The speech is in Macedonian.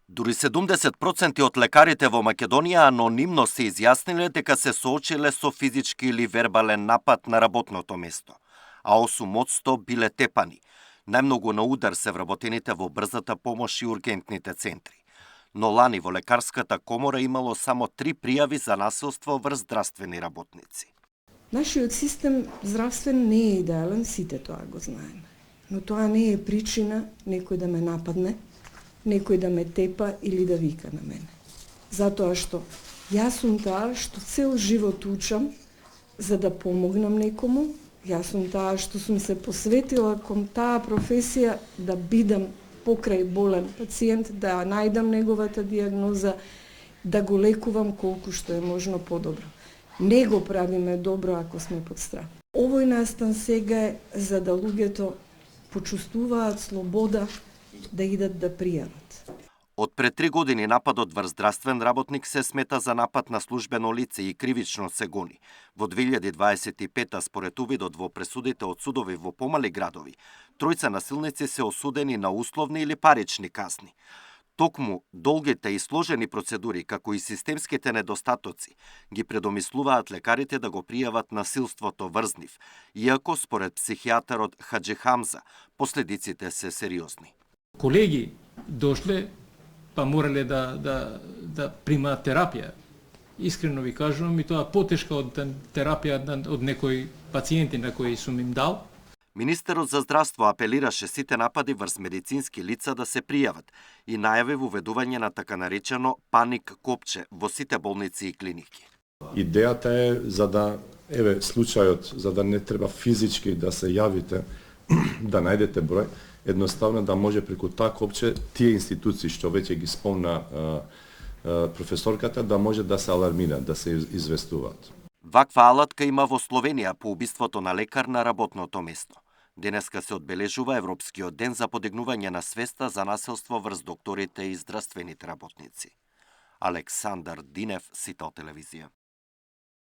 Дури 70% од лекарите во Македонија анонимно се изјасниле дека се соочиле со физички или вербален напад на работното место, а 8% биле тепани. Најмногу на удар се вработените во брзата помош и ургентните центри. Но лани во лекарската комора имало само 3 пријави за насилство врз здравствени работници. Нашиот систем здравствен не е идеален, сите тоа го знаеме. Но тоа не е причина некој да ме нападне, некој да ме тепа или да вика на мене. Затоа што јас сум таа што цел живот учам за да помогнам некому, јас сум таа што сум се посветила кон таа професија да бидам покрај болен пациент, да најдам неговата дијагноза, да го лекувам колку што е можно подобро. Не го правиме добро ако сме под страх. Овој настан сега е за да луѓето почувствуваат слобода да идат да пријават. Од пред 3 години нападот врз здравствен работник се смета за напад на службено лице и кривично се гони. Во 2025 според увидот во пресудите од судови во помали градови, тројца насилници се осудени на условни или парични казни. Токму долгите и сложени процедури, како и системските недостатоци, ги предомислуваат лекарите да го пријават насилството врз нив, иако според психијатарот Хаџи Хамза, последиците се сериозни. Колеги дошле, па морале да примаат терапија. Искрено ви кажувам, и тоа потешка од терапија од некои пациенти на кои сум им дал. Министерот за здравство апелираше сите напади врз медицински лица да се пријават и најави воведување на така наречено паник копче во сите болници и клиники. Идејата е за да, случајот, за да не треба физички да се јавите, да најдете број, едноставно да може преку таа копче тие институции што веќе ги спомна професорката да може да се алармираат, да се известуваат. Ваква алатка има во Словенија по убиството на лекар на работното место. Денеска се одбележува Европскиот ден за подигнување на свеста за насилство врз докторите и здравствените работници. Александар Динев, Сител телевизија.